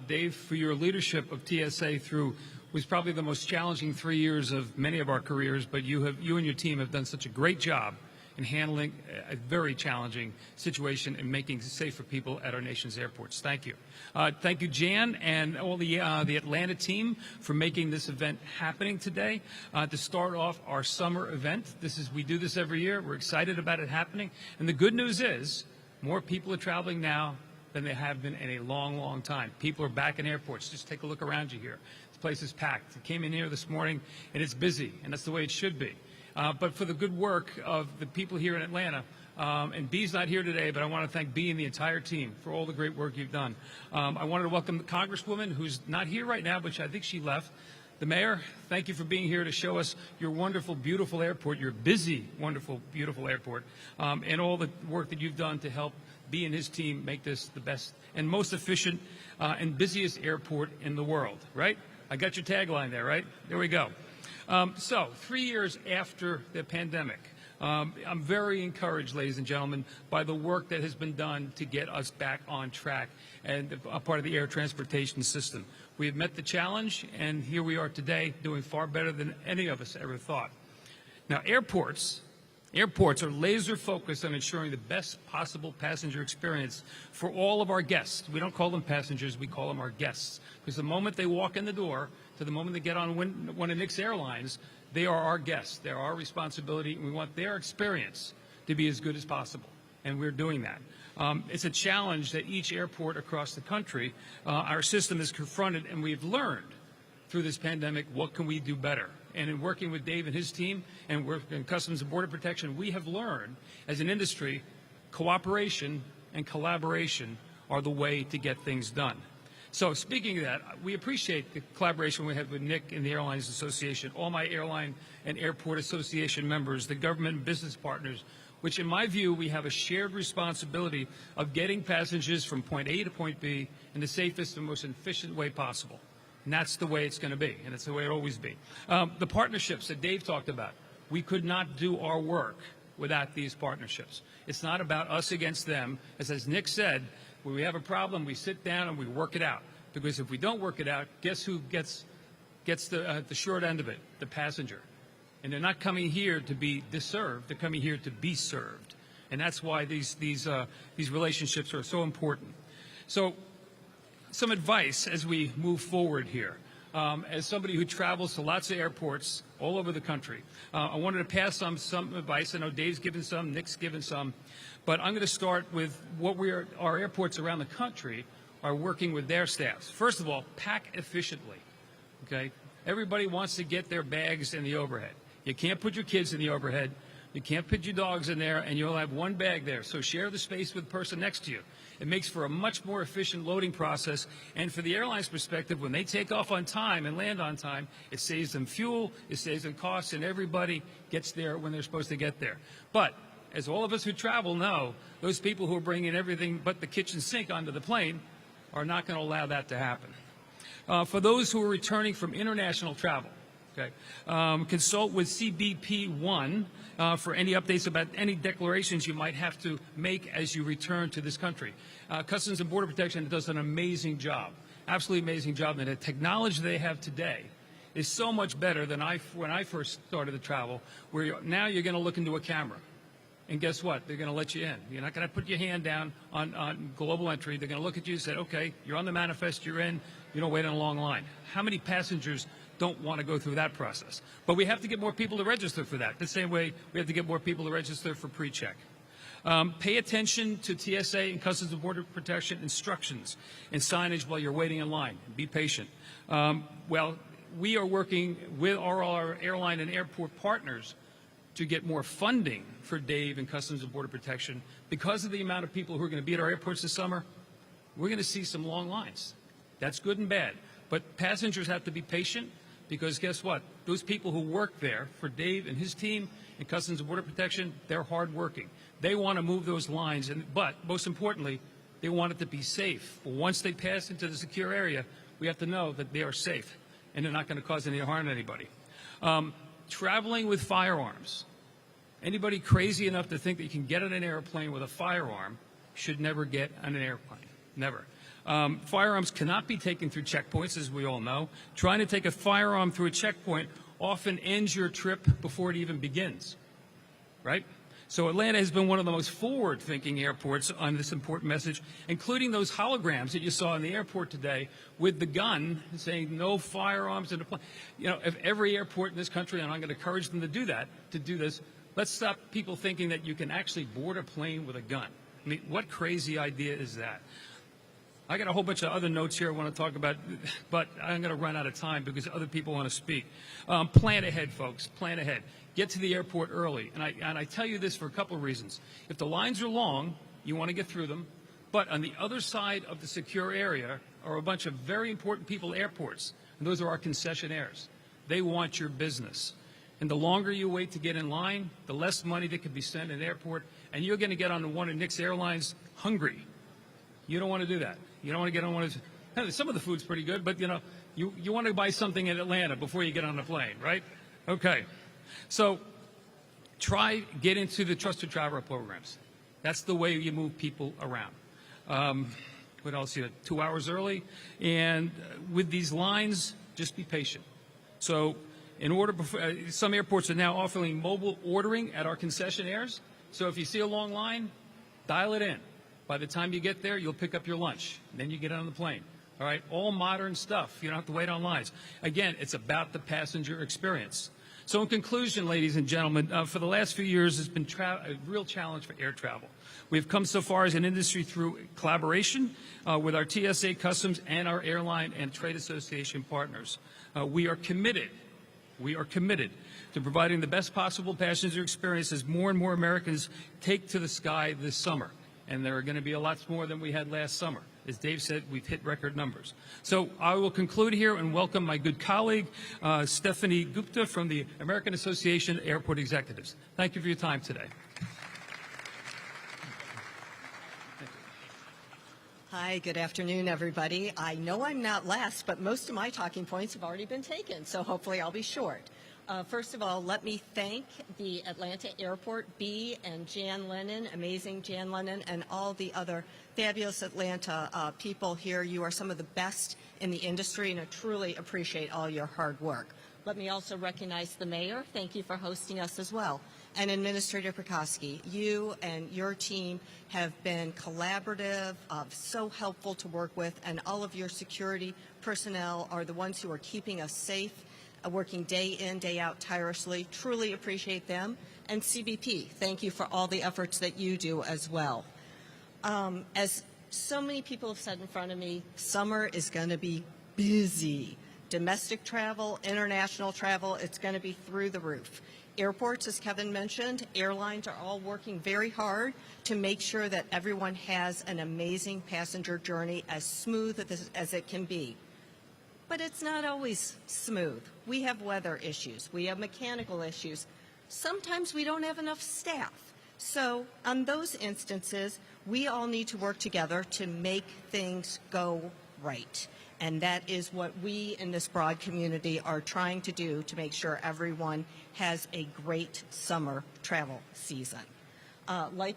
Dave, for your leadership of TSA through was probably the most challenging 3 years of many of our careers, but you and your team have done such a great job in handling a very challenging situation and making it safe for people at our nation's airports. Thank you. Thank you, Jan, and all the Atlanta team for making this event happening today. To start off our summer event, we do this every year. We're excited about it happening. And the good news is more people are traveling now than they have been in a long, long time. People are back in airports. Just take a look around you here. This place is packed. I came in here this morning, and it's busy, and that's the way it should be. But for the good work of the people here in Atlanta, and Bee's not here today, but I want to thank Bee and the entire team for all the great work you've done. I wanted to welcome the Congresswoman, who's not here right now, but I think she left. The Mayor, thank you for being here to show us your wonderful, beautiful airport, your busy, wonderful, beautiful airport, and all the work that you've done to help Bee and his team make this the best and most efficient and busiest airport in the world, right? I got your tagline there, right? There we go. So 3 years after the pandemic, I'm very encouraged, ladies and gentlemen, by the work that has been done to get us back on track and a part of the air transportation system. We have met the challenge, and here we are today doing far better than any of us ever thought. Now, airports are laser focused on ensuring the best possible passenger experience for all of our guests. We don't call them passengers, we call them our guests. Because the moment they walk in the door to the moment they get on one of Nick's airlines, they are our guests. They're our responsibility, and we want their experience to be as good as possible. And we're doing that. It's a challenge that each airport across the country, our system is confronted, and we've learned through this pandemic, what can we do better? And in working with Dave and his team and working in Customs and Border Protection, we have learned as an industry, cooperation and collaboration are the way to get things done. So speaking of that, we appreciate the collaboration we have with Nick and the Airlines Association, all my airline and airport association members, the government and business partners, which in my view, we have a shared responsibility of getting passengers from point A to point B in the safest and most efficient way possible. And that's the way it's going to be, and it's the way it'll always be. The partnerships that Dave talked about, we could not do our work without these partnerships. It's not about us against them. As Nick said, when we have a problem, we sit down and we work it out. Because if we don't work it out, guess who gets the short end of it? The passenger. And they're not coming here to be disserved. They're coming here to be served. And that's why these relationships are so important. So some advice as we move forward here. As somebody who travels to lots of airports all over the country, I wanted to pass on some advice. I know Dave's given some, Nick's given some, but I'm going to start with what our airports around the country are working with their staffs. First of all, pack efficiently, okay? Everybody wants to get their bags in the overhead. You can't put your kids in the overhead. You can't put your dogs in there, and you'll have one bag there. So share the space with the person next to you. It makes for a much more efficient loading process. And for the airline's perspective, when they take off on time and land on time, it saves them fuel, it saves them costs, and everybody gets there when they're supposed to get there. But as all of us who travel know, those people who are bringing everything but the kitchen sink onto the plane are not going to allow that to happen. For those who are returning from international travel, okay, consult with CBP1 for any updates about any declarations you might have to make as you return to this country. Customs and Border Protection does an amazing job, absolutely amazing job. And the technology they have today is so much better than when I first started to travel, where now you're going to look into a camera. And guess what? They're going to let you in. You're not going to put your hand down on global entry. They're going to look at you and say, okay, you're on the manifest, you're in, you don't wait in a long line. How many passengers don't want to go through that process? But we have to get more people to register for that. The same way we have to get more people to register for pre-check. Pay attention to TSA and Customs and Border Protection instructions and signage while you're waiting in line. Be patient. Well, we are working with our airline and airport partners to get more funding for Dave and Customs and Border Protection. Because of the amount of people who are going to be at our airports this summer, we're going to see some long lines. That's good and bad. But passengers have to be patient, because guess what? Those people who work there for Dave and his team in Customs and Border Protection, they're hardworking. They want to move those lines, but most importantly, they want it to be safe. Well, once they pass into the secure area, we have to know that they are safe and they're not going to cause any harm to anybody. Traveling with firearms. Anybody crazy enough to think that you can get on an airplane with a firearm should never get on an airplane. Never. Firearms cannot be taken through checkpoints, as we all know. Trying to take a firearm through a checkpoint often ends your trip before it even begins, right? So Atlanta has been one of the most forward-thinking airports on this important message, including those holograms that you saw in the airport today with the gun saying no firearms in the plane. You know, if every airport in this country, and I'm going to encourage them to do that, to do this, let's stop people thinking that you can actually board a plane with a gun. I mean, what crazy idea is that? I got a whole bunch of other notes here I want to talk about, but I'm going to run out of time because other people want to speak. Plan ahead, folks. Plan ahead. Get to the airport early. And I tell you this for a couple of reasons. If the lines are long, you want to get through them. But on the other side of the secure area are a bunch of very important people at airports. And those are our concessionaires. They want your business. And the longer you wait to get in line, the less money that could be spent in an airport. And you're going to get on one of Nick's airlines hungry. You don't want to do that. You don't want to get on one of those. Some of the food's pretty good, but, you know, you want to buy something in Atlanta before you get on the plane, right? Okay. So get into the Trusted Traveler programs. That's the way you move people around. What else? 2 hours early. And with these lines, just be patient. So some airports are now offering mobile ordering at our concessionaires. So if you see a long line, dial it in. By the time you get there, you'll pick up your lunch. And then you get on the plane. All right? All modern stuff. You don't have to wait on lines. Again, it's about the passenger experience. So in conclusion, ladies and gentlemen, for the last few years, it's been a real challenge for air travel. We've come so far as an industry through collaboration with our TSA Customs and our airline and trade association partners. We are committed to providing the best possible passenger experience as more and more Americans take to the sky this summer. And there are going to be a lot more than we had last summer. As Dave said, we've hit record numbers. So I will conclude here and welcome my good colleague, Stephanie Gupta from the American Association of Airport Executives. Thank you for your time today. Hi, good afternoon, everybody. I know I'm not last, but most of my talking points have already been taken, so hopefully I'll be short. First of all, let me thank the Atlanta Airport, Bee and Jan Lennon, amazing Jan Lennon, and all the other fabulous Atlanta people here. You are some of the best in the industry, and I truly appreciate all your hard work. Let me also recognize the mayor. Thank you for hosting us as well. And Administrator Prikoski, you and your team have been collaborative, so helpful to work with, and all of your security personnel are the ones who are keeping us safe, working day in, day out tirelessly. Truly appreciate them. And CBP, thank you for all the efforts that you do as well. As so many people have said in front of me, summer is going to be busy. Domestic travel, international travel, it's going to be through the roof. Airports, as Kevin mentioned, airlines are all working very hard to make sure that everyone has an amazing passenger journey as smooth as it can be. But it's not always smooth. We have weather issues. We have mechanical issues. Sometimes we don't have enough staff. So on those instances, we all need to work together to make things go right. And that is what we in this broad community are trying to do to make sure everyone has a great summer travel season. Like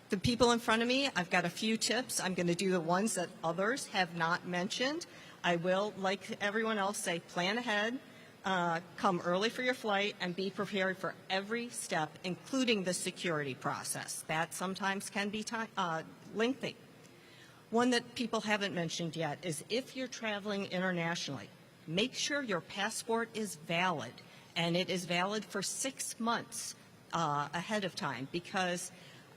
the people in front of me, I've got a few tips. I'm going to do the ones that others have not mentioned. I will, like everyone else, say plan ahead, come early for your flight, and be prepared for every step, including the security process. That sometimes can be lengthy. One that people haven't mentioned yet is if you're traveling internationally, make sure your passport is valid, and it is valid for 6 months ahead of time, because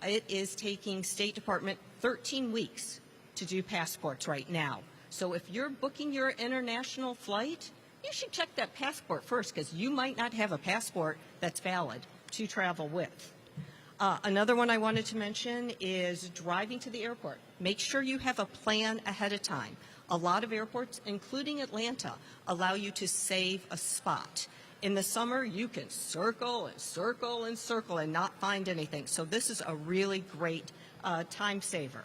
it is taking State Department 13 weeks to do passports right now. So if you're booking your international flight, you should check that passport first, because you might not have a passport that's valid to travel with. Another one I wanted to mention is driving to the airport. Make sure you have a plan ahead of time. A lot of airports, including Atlanta, allow you to save a spot. In the summer, you can circle and circle and circle and not find anything. So this is a really great time saver.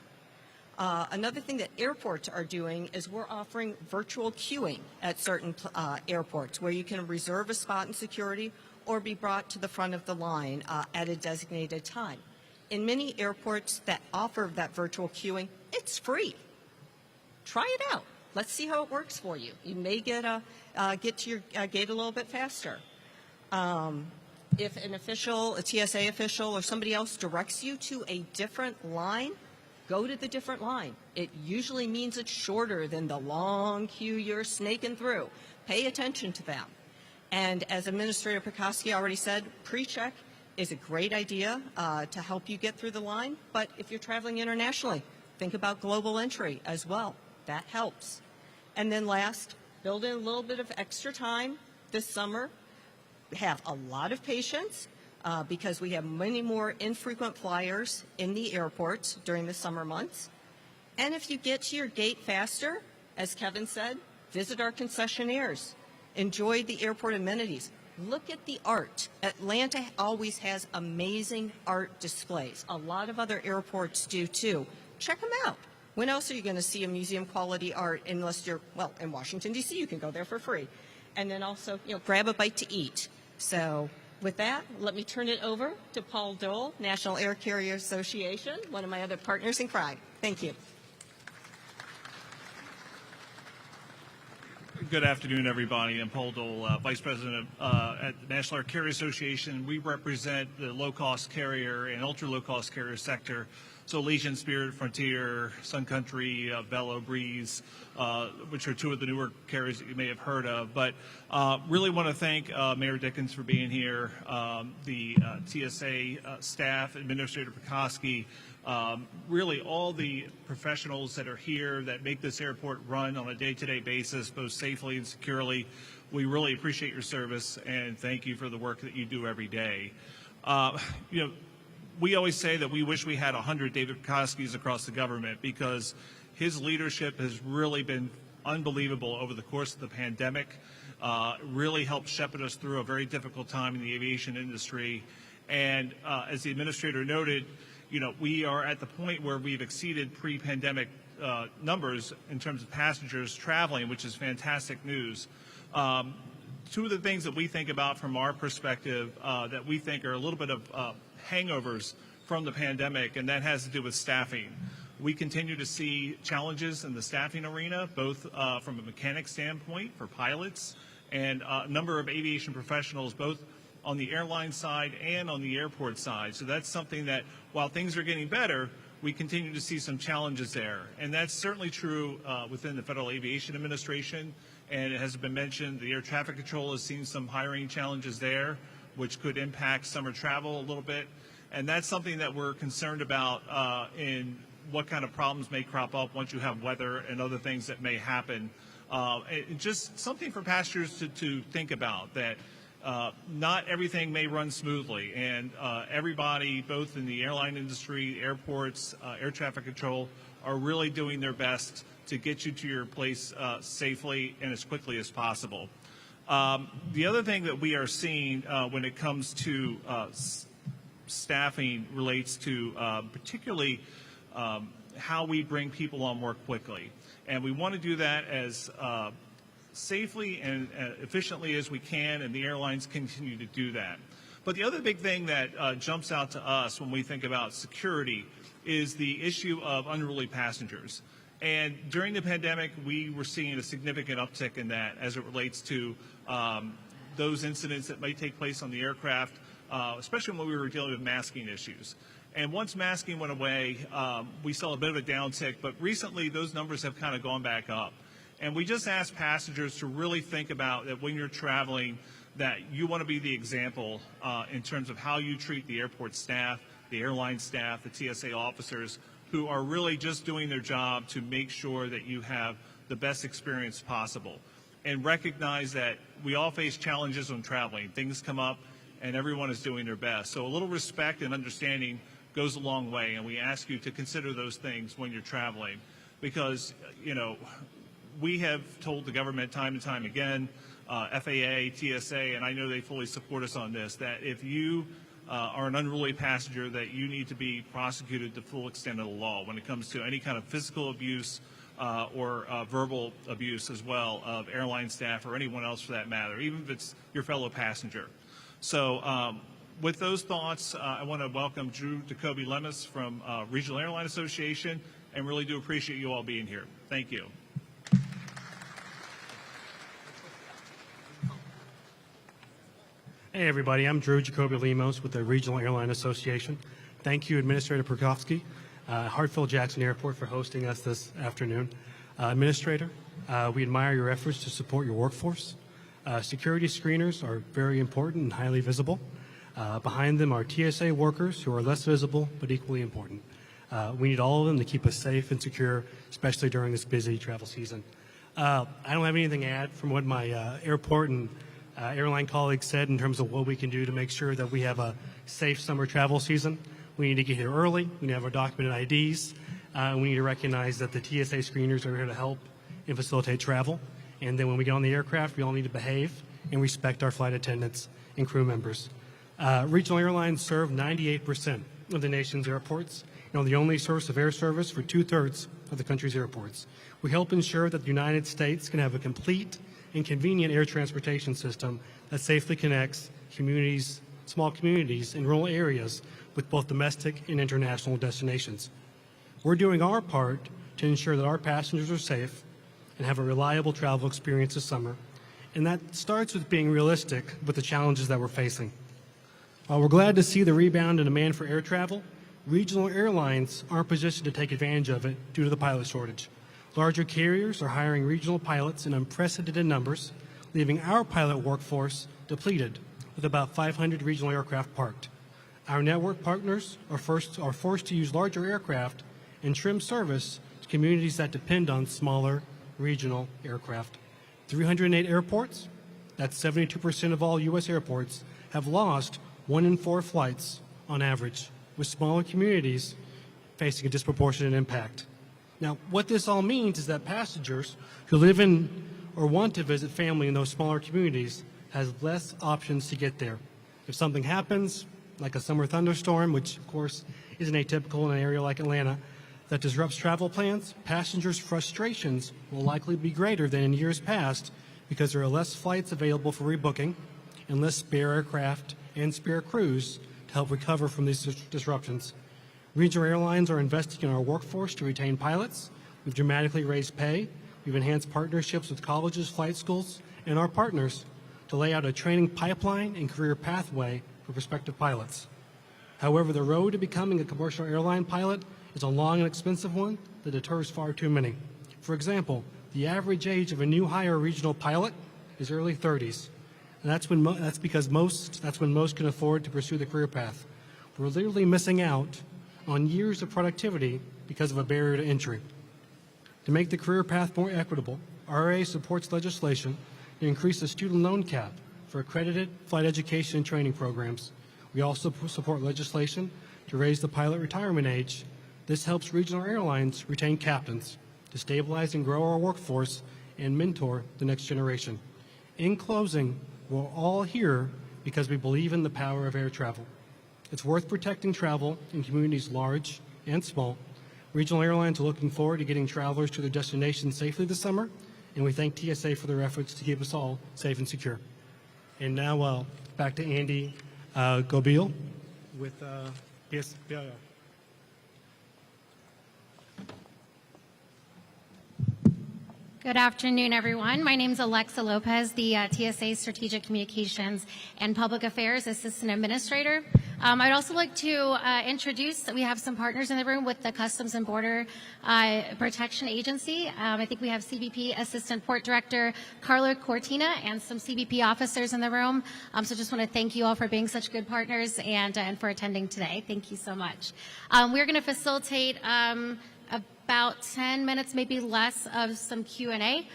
Another thing that airports are doing is we're offering virtual queuing at certain airports where you can reserve a spot in security or be brought to the front of the line at a designated time. In many airports that offer that virtual queuing, it's free. Try it out. Let's see how it works for you. You may get to your gate a little bit faster. if an official, a TSA official, or somebody else directs you to a different line, go to the different line. It usually means it's shorter than the long queue you're snaking through. Pay attention to them. And as Administrator Pekoski already said, pre-check is a great idea to help you get through the line. But if you're traveling internationally, think about global entry as well. That helps. And then last, build in a little bit of extra time this summer. Have a lot of patience because we have many more infrequent flyers in the airports during the summer months. And if you get to your gate faster, as Kevin said, visit our concessionaires. Enjoy the airport amenities. Look at the art. Atlanta always has amazing art displays. A lot of other airports do too. Check them out. When else are you going to see a museum quality art unless you're, well, in Washington, D.C., you can go there for free. And then also, grab a bite to eat. So with that, let me turn it over to Paul Dole, National Air Carrier Association, one of my other partners in crime. Thank you. Good afternoon, everybody. I'm Paul Dole, Vice President at the National Air Carrier Association. We represent the low-cost carrier and ultra-low-cost carrier sector. So Allegiant, Spirit, Frontier, Sun Country, Bello, Breeze, which are two of the newer carriers that you may have heard of. But really want to thank Mayor Dickens for being here, the TSA staff, Administrator Pekoski, really all the professionals that are here that make this airport run on a day-to-day basis, both safely and securely. We really appreciate your service and thank you for the work that you do every day. We always say that we wish we had 100 David Pekoskis across the government because his leadership has really been unbelievable over the course of the pandemic, really helped shepherd us through a very difficult time in the aviation industry. And as the administrator noted, we are at the point where we've exceeded pre-pandemic numbers in terms of passengers traveling, which is fantastic news. Two of the things that we think about from our perspective that we think are a little bit of hangovers from the pandemic, and that has to do with staffing. We continue to see challenges in the staffing arena, both from a mechanic standpoint for pilots and a number of aviation professionals, both on the airline side and on the airport side. So that's something that, while things are getting better, we continue to see some challenges there. And that's certainly true within the Federal Aviation Administration. And it has been mentioned, the air traffic control has seen some hiring challenges there, which could impact summer travel a little bit. And that's something that we're concerned about in what kind of problems may crop up once you have weather and other things that may happen. Just something for passengers to think about, that not everything may run smoothly. And everybody, both in the airline industry, airports, air traffic control, are really doing their best to get you to your place safely and as quickly as possible. The other thing that we are seeing when it comes to staffing relates to particularly how we bring people on more quickly. And we want to do that as safely and efficiently as we can, and the airlines continue to do that. But the other big thing that jumps out to us when we think about security is the issue of unruly passengers. And during the pandemic, we were seeing a significant uptick in that as it relates to those incidents that might take place on the aircraft, especially when we were dealing with masking issues. And once masking went away, we saw a bit of a downtick, but recently those numbers have kind of gone back up. And we just ask passengers to really think about that when you're traveling, that you want to be the example in terms of how you treat the airport staff, the airline staff, the TSA officers, who are really just doing their job to make sure that you have the best experience possible. And recognize that we all face challenges when traveling. Things come up and everyone is doing their best. So a little respect and understanding goes a long way, and we ask you to consider those things when you're traveling, because we have told the government time and time again, FAA, TSA, and I know they fully support us on this, that if you are an unruly passenger, that you need to be prosecuted to the full extent of the law when it comes to any kind of physical abuse or verbal abuse as well of airline staff or anyone else for that matter, even if it's your fellow passenger. So with those thoughts, I want to welcome Drew Jacoby-Lemus from Regional Airline Association, and really do appreciate you all being here. Thank you. Hey everybody, I'm Drew Jacoby Lemos with the Regional Airline Association. Thank you, Administrator Prokofsky, Hartsfield-Jackson Airport, for hosting us this afternoon. Administrator, we admire your efforts to support your workforce. Security screeners are very important and highly visible. Behind them are TSA workers who are less visible but equally important. We need all of them to keep us safe and secure, especially during this busy travel season. I don't have anything to add from what my airport and airline colleagues said in terms of what we can do to make sure that we have a safe summer travel season. We need to get here early. We need to have our documented IDs. We need to recognize that the TSA screeners are here to help and facilitate travel. And then when we get on the aircraft, we all need to behave and respect our flight attendants and crew members. Regional airlines serve 98% of the nation's airports and are the only source of air service for 2/3 of the country's airports. We help ensure that the United States can have a complete and convenient air transportation system that safely connects communities, small communities in rural areas with both domestic and international destinations. We're doing our part to ensure that our passengers are safe and have a reliable travel experience this summer, and that starts with being realistic with the challenges that we're facing. While we're glad to see the rebound in demand for air travel, regional airlines aren't positioned to take advantage of it due to the pilot shortage. Larger carriers are hiring regional pilots in unprecedented numbers, leaving our pilot workforce depleted with about 500 regional aircraft parked. Our network partners are forced to use larger aircraft and trim service to communities that depend on smaller regional aircraft. 308 airports, that's 72% of all U.S. airports, have lost 1 in 4 flights on average, with smaller communities facing a disproportionate impact. Now, what this all means is that passengers who live in or want to visit family in those smaller communities has less options to get there. If something happens, like a summer thunderstorm, which of course isn't atypical in an area like Atlanta, that disrupts travel plans, passengers' frustrations will likely be greater than in years past because there are less flights available for rebooking and less spare aircraft and spare crews to help recover from these disruptions. Regional airlines are investing in our workforce to retain pilots. We've dramatically raised pay. We've enhanced partnerships with colleges, flight schools, and our partners to lay out a training pipeline and career pathway for prospective pilots. However, the road to becoming a commercial airline pilot is a long and expensive one that deters far too many. For example, the average age of a new hire regional pilot is early 30s, and that's when most can afford to pursue the career path. We're literally missing out on years of productivity because of a barrier to entry. To make the career path more equitable, RA supports legislation to increase the student loan cap for accredited flight education and training programs. We also support legislation to raise the pilot retirement age. This helps regional airlines retain captains, to stabilize and grow our workforce, and mentor the next generation. In closing, we're all here because we believe in the power of air travel. It's worth protecting travel in communities large and small. Regional airlines are looking forward to getting travelers to their destinations safely this summer, and we thank TSA for their efforts to keep us all safe and secure. And now back to Andy Gobiel with PSBIR. Good afternoon, everyone. My name is Alexa Lopez, the TSA Strategic Communications and Public Affairs Assistant Administrator. I'd also like to introduce that we have some partners in the room with the Customs and Border Protection Agency. I think we have CBP Assistant Port Director Carla Cortina and some CBP officers in the room. So just want to thank you all for being such good partners and for attending today. Thank you so much. We're going to facilitate about 10 minutes, maybe less, of some Q&A.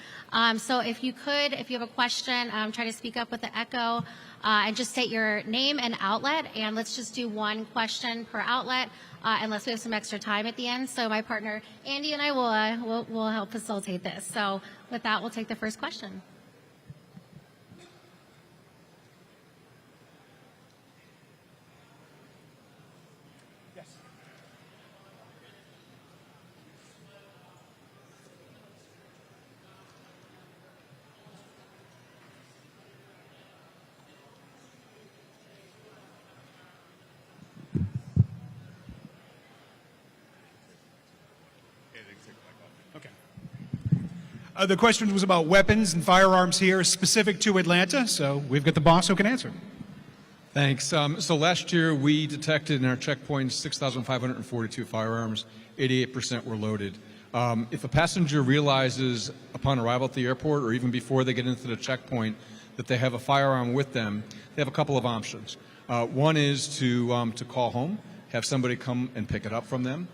So if you have a question, try to speak up with the echo and just state your name and outlet. And let's just do one question per outlet unless we have some extra time at the end. So my partner Andy and I will help facilitate this. So with that, we'll take the first question. The question was about weapons and firearms here specific to Atlanta, so we've got the boss who can answer. Thanks. So last year we detected in our checkpoints 6,542 firearms, 88% were loaded. If a passenger realizes upon arrival at the airport or even before they get into the checkpoint that they have a firearm with them, they have a couple of options. One is to call home, have somebody come and pick it up from them.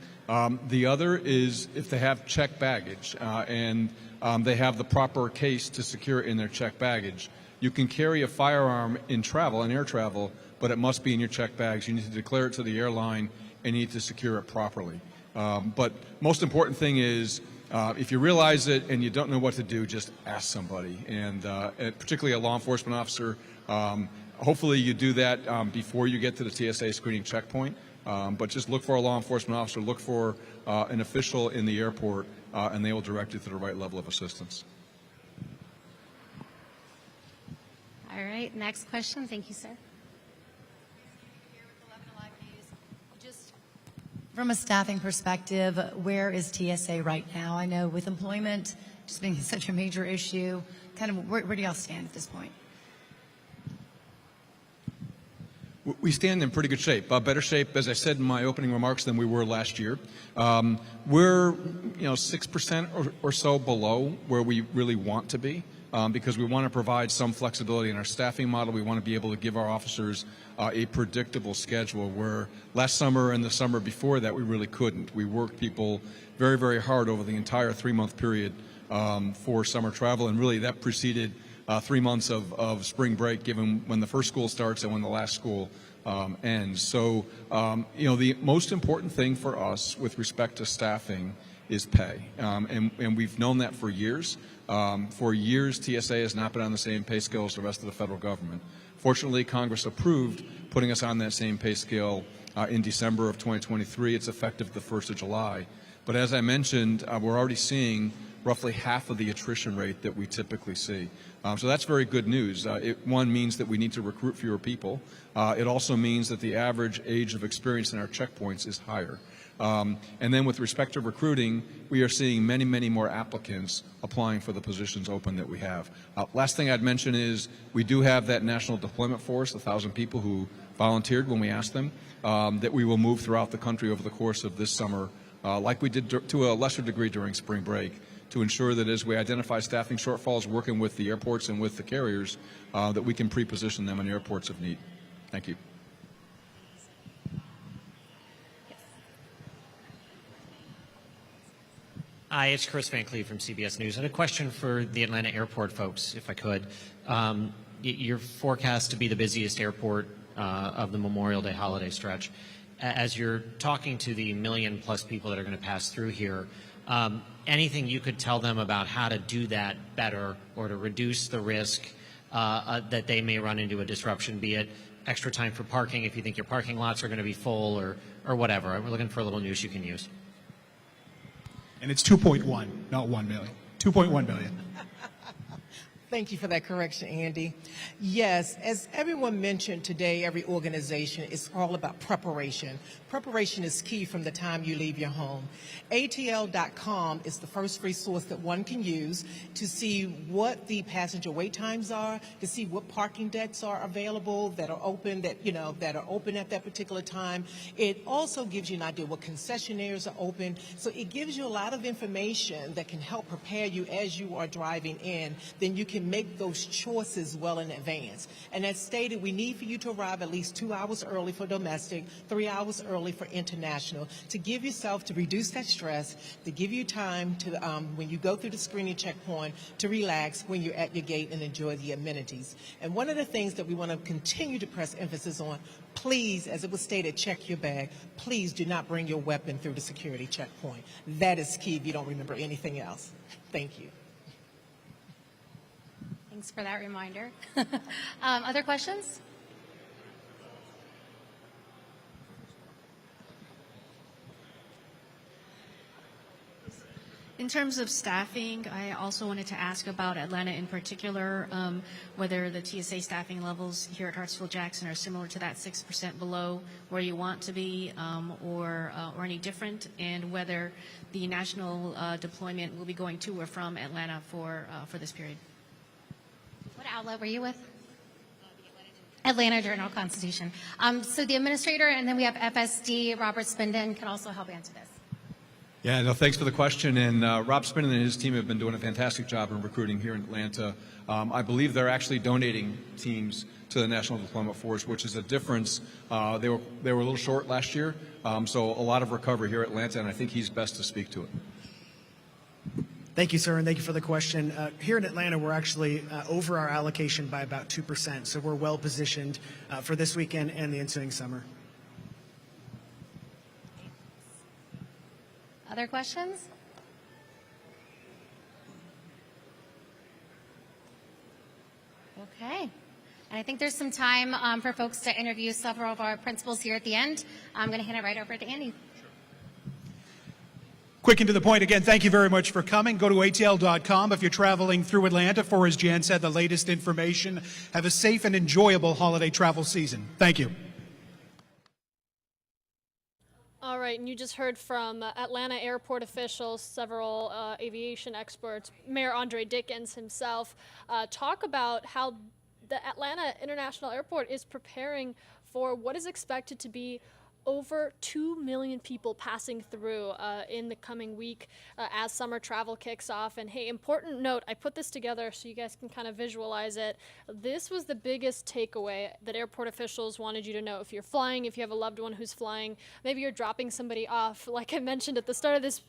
The other is if they have checked baggage and they have the proper case to secure it in their checked baggage. You can carry a firearm in travel, in air travel, but it must be in your checked bags. You need to declare it to the airline and you need to secure it properly. But most important thing is if you realize it and you don't know what to do, just ask somebody, and particularly a law enforcement officer. Hopefully you do that before you get to the TSA screening checkpoint, but just look for a law enforcement officer, look for an official in the airport, and they will direct you to the right level of assistance. All right, next question. Thank you, sir. Just from a staffing perspective, where is TSA right now? I know with employment just being such a major issue, kind of where do y'all stand at this point? We stand in pretty good shape, better shape, as I said in my opening remarks, than we were last year. We're 6% or so below where we really want to be. Because we want to provide some flexibility in our staffing model. We want to be able to give our officers a predictable schedule, where last summer and the summer before that we really couldn't. We worked people very, very hard over the entire 3-month period for summer travel, and really that preceded 3 months of spring break, given when the first school starts and when the last school ends. So, the most important thing for us with respect to staffing is pay, and we've known that for years. For years, TSA has not been on the same pay scale as the rest of the federal government. Fortunately, Congress approved putting us on that same pay scale in December of 2023. It's effective the 1st of July. But as I mentioned, we're already seeing roughly half of the attrition rate that we typically see. So that's very good news. One means that we need to recruit fewer people. It also means that the average age of experience in our checkpoints is higher. And then with respect to recruiting, we are seeing many, many more applicants applying for the positions open that we have. Last thing I'd mention is we do have that national deployment force, 1,000 people who volunteered when we asked them, that we will move throughout the country over the course of this summer, like we did to a lesser degree during spring break, to ensure that as we identify staffing shortfalls, working with the airports and with the carriers, that we can pre-position them in airports of need. Thank you. Hi, it's Chris Van Cleve from CBS News. And a question for the Atlanta airport folks, if I could. You're forecast to be the busiest airport of the Memorial Day holiday stretch. As you're talking to the million-plus people that are going to pass through here, anything you could tell them about how to do that better or to reduce the risk that they may run into a disruption, be it extra time for parking if you think your parking lots are going to be full or whatever? We're looking for a little news you can use. And it's 2.1, not 1 million. 2.1 billion. Thank you for that correction, Andy. Yes, as everyone mentioned today, every organization is all about preparation. Preparation is key from the time you leave your home. ATL.com is the first resource that one can use to see what the passenger wait times are, to see what parking decks are available that are open, that are open at that particular time. It also gives you an idea what concessionaires are open. So it gives you a lot of information that can help prepare you as you are driving in. Then you can make those choices well in advance. And as stated, we need for you to arrive at least 2 hours early for domestic, 3 hours early for international, to give yourself, to reduce that stress, to give you time to, when you go through the screening checkpoint, to relax when you're at your gate and enjoy the amenities. And one of the things that we want to continue to press emphasis on, please, as it was stated, check your bag. Please do not bring your weapon through the security checkpoint. That is key if you don't remember anything else. Thank you. Thanks for that reminder. Other questions? In terms of staffing, I also wanted to ask about Atlanta in particular, whether the TSA staffing levels here at Hartsfield-Jackson are similar to that 6% below where you want to be, or any different, and whether the national deployment will be going to or from Atlanta for this period. What outlet were you with? Atlanta Journal-Constitution. So the administrator, and then we have FSD, Robert Spinden, can also help answer this. Yeah, no, thanks for the question. And Rob Spinnen and his team have been doing a fantastic job in recruiting here in Atlanta. I believe they're actually donating teams to the National Deployment Force, which is a difference. They were a little short last year, so a lot of recovery here at Atlanta, and I think he's best to speak to it. Thank you, sir, and thank you for the question. Here in Atlanta, we're actually over our allocation by about 2%, so we're well positioned for this weekend and the ensuing summer. Other questions? Okay. And I think there's some time for folks to interview several of our principals here at the end. I'm going to hand it right over to Andy. Quick and to the point, again, thank you very much for coming. Go to atl.com if you're traveling through Atlanta for, as Jan said, the latest information. Have a safe and enjoyable holiday travel season. Thank you. All right, and you just heard from Atlanta airport officials, several aviation experts, Mayor Andre Dickens himself, talk about how the Atlanta International Airport is preparing for what is expected to be over 2 million people passing through in the coming week as summer travel kicks off. And hey, important note, I put this together so you guys can kind of visualize it. This was the biggest takeaway that airport officials wanted you to know. If you're flying, if you have a loved one who's flying, maybe you're dropping somebody off. Like I mentioned at the start of this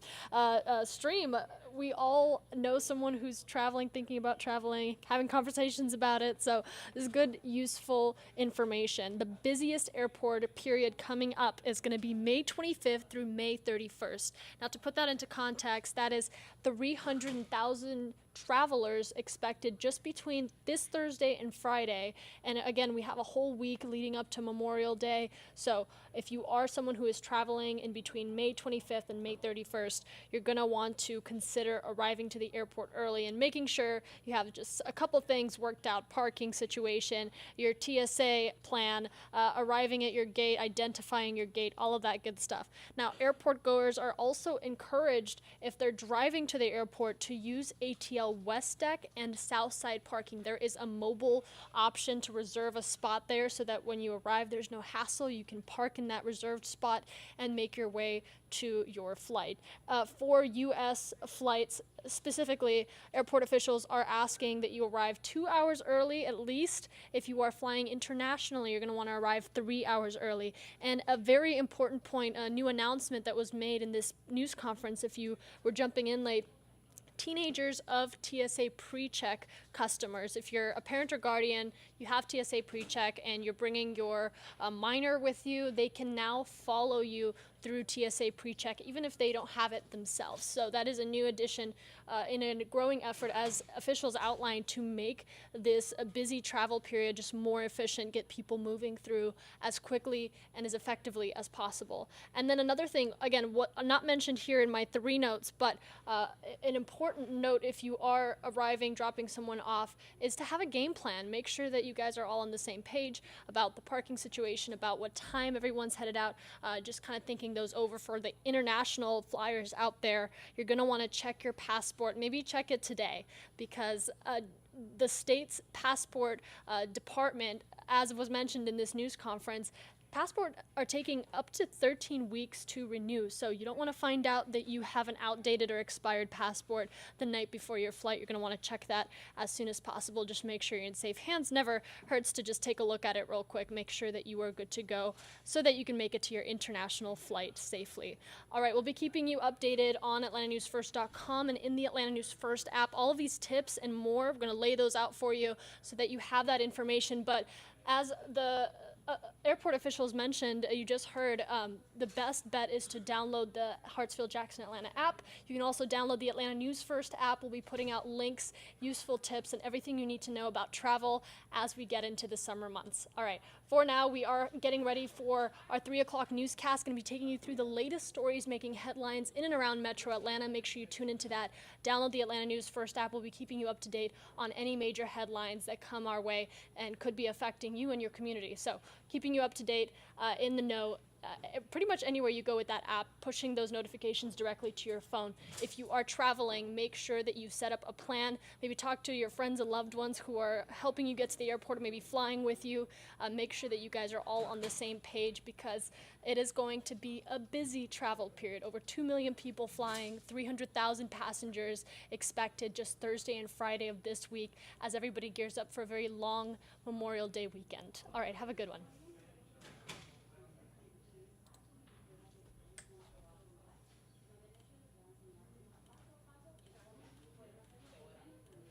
stream, we all know someone who's traveling, thinking about traveling, having conversations about it. So this is good, useful information. The busiest airport period coming up is going to be May 25th through May 31st. Now, to put that into context, that is 300,000 travelers expected just between this Thursday and Friday. And again, we have a whole week leading up to Memorial Day. So if you are someone who is traveling in between May 25th and May 31st, you're going to want to consider arriving to the airport early and making sure you have just a couple things worked out: parking situation, your TSA plan, arriving at your gate, identifying your gate, all of that good stuff. Now, airport goers are also encouraged, if they're driving to the airport, to use ATL West Deck and South Side parking. There is a mobile option to reserve a spot there so that when you arrive, there's no hassle. You can park in that reserved spot and make your way to your flight. For U.S. flights specifically, airport officials are asking that you arrive 2 hours early at least. If you are flying internationally, you're going to want to arrive 3 hours early. And a very important point, a new announcement that was made in this news conference, if you were jumping in late: teenagers of TSA PreCheck customers. If you're a parent or guardian, you have TSA PreCheck, and you're bringing your minor with you, they can now follow you through TSA PreCheck, even if they don't have it themselves. So that is a new addition in a growing effort, as officials outlined, to make this a busy travel period just more efficient, get people moving through as quickly and as effectively as possible. And then another thing, again, what not mentioned here in my 3 notes, but an important note if you are arriving, dropping someone off, is to have a game plan. Make sure that you guys are all on the same page about the parking situation, about what time everyone's headed out, just kind of thinking those over. For the international flyers out there, you're going to want to check your passport. Maybe check it today, because the state's passport department, as was mentioned in this news conference, passports are taking up to 13 weeks to renew, so you don't want to find out that you have an outdated or expired passport the night before your flight. You're going to want to check that as soon as possible. Just make sure you're in safe hands. Never hurts to just take a look at it real quick, make sure that you are good to go so that you can make it to your international flight safely. All right, we'll be keeping you updated on AtlantaNewsFirst.com and in the Atlanta News First app. All of these tips and more, we're going to lay those out for you so that you have that information. But as the airport officials mentioned, you just heard, the best bet is to download the Hartsfield-Jackson Atlanta app. You can also download the Atlanta News First app. We'll be putting out links, useful tips, and everything you need to know about travel as we get into the summer months. All right, for now, we are getting ready for our 3 o'clock newscast. Going to be taking you through the latest stories making headlines in and around Metro Atlanta. Make sure you tune into that. Download the Atlanta News First app. We'll be keeping you up to date on any major headlines that come our way and could be affecting you and your community. So keeping you up to date, in the know pretty much anywhere you go with that app, pushing those notifications directly to your phone. If you are traveling, make sure that you set up a plan. Maybe talk to your friends and loved ones who are helping you get to the airport or maybe flying with you. Make sure that you guys are all on the same page, because it is going to be a busy travel period. Over 2 million people flying, 300,000 passengers expected just Thursday and Friday of this week as everybody gears up for a very long Memorial Day weekend. All right, have a good one.